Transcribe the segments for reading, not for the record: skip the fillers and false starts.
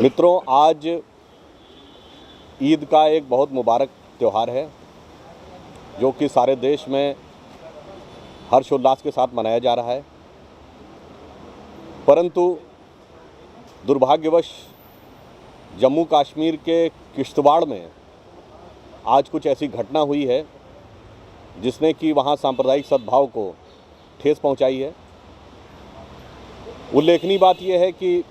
मित्रों, आज ईद का एक बहुत मुबारक त्यौहार है जो कि सारे देश में हर्षोल्लास के साथ मनाया जा रहा है। परंतु दुर्भाग्यवश जम्मू कश्मीर के किश्तवाड़ में आज कुछ ऐसी घटना हुई है जिसने कि वहाँ सांप्रदायिक सद्भाव को ठेस पहुँचाई है। उल्लेखनीय बात यह है कि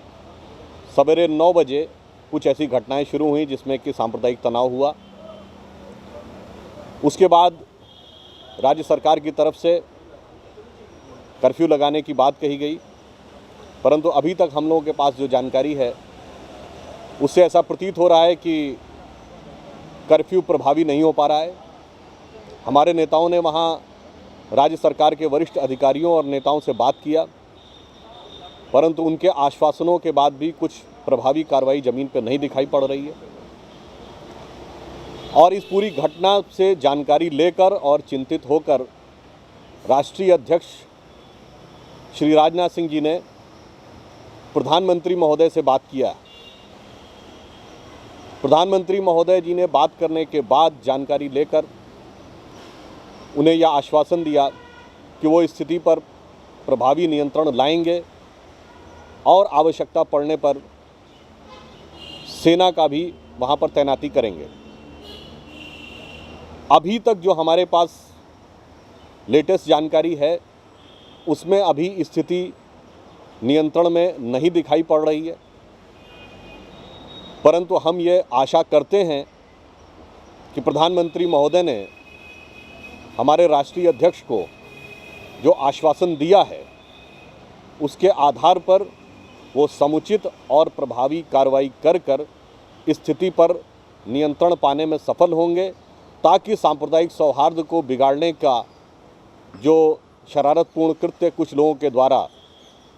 सवेरे 9 बजे कुछ ऐसी घटनाएं शुरू हुई जिसमें कि सांप्रदायिक तनाव हुआ। उसके बाद राज्य सरकार की तरफ से कर्फ्यू लगाने की बात कही गई, परंतु अभी तक हम लोगों के पास जो जानकारी है उससे ऐसा प्रतीत हो रहा है कि कर्फ्यू प्रभावी नहीं हो पा रहा है। हमारे नेताओं ने वहाँ राज्य सरकार के वरिष्ठ अधिकारियों और नेताओं से बात किया, परंतु उनके आश्वासनों के बाद भी कुछ प्रभावी कार्रवाई ज़मीन पर नहीं दिखाई पड़ रही है। और इस पूरी घटना से जानकारी लेकर और चिंतित होकर राष्ट्रीय अध्यक्ष श्री राजनाथ सिंह जी ने प्रधानमंत्री महोदय से बात किया। प्रधानमंत्री महोदय जी ने बात करने के बाद जानकारी लेकर उन्हें यह आश्वासन दिया कि वो इस स्थिति पर प्रभावी नियंत्रण लाएंगे और आवश्यकता पड़ने पर सेना का भी वहाँ पर तैनाती करेंगे। अभी तक जो हमारे पास लेटेस्ट जानकारी है उसमें अभी स्थिति नियंत्रण में नहीं दिखाई पड़ रही है, परंतु हम ये आशा करते हैं कि प्रधानमंत्री महोदय ने हमारे राष्ट्रीय अध्यक्ष को जो आश्वासन दिया है उसके आधार पर वो समुचित और प्रभावी कार्रवाई कर स्थिति पर नियंत्रण पाने में सफल होंगे, ताकि सांप्रदायिक सौहार्द को बिगाड़ने का जो शरारतपूर्ण कृत्य कुछ लोगों के द्वारा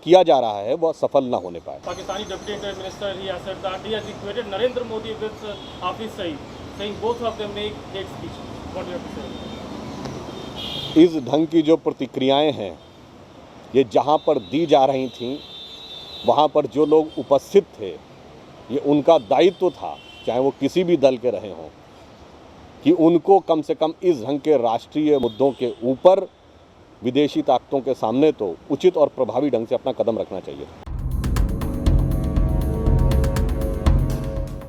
किया जा रहा है वह सफल न होने पाए। Pakistani Deputy Interior Minister he has said that he has equated Narendra Modi with Hafiz Saeed, saying both of them make hate speech. What do you have to say? इस ढंग की जो प्रतिक्रियाएं हैं ये जहां पर दी जा रही थीं वहां पर जो लोग उपस्थित थे ये उनका दायित्व था, चाहे वो किसी भी दल के रहे हों, कि उनको कम से कम इस ढंग के राष्ट्रीय मुद्दों के ऊपर विदेशी ताकतों के सामने तो उचित और प्रभावी ढंग से अपना कदम रखना चाहिए।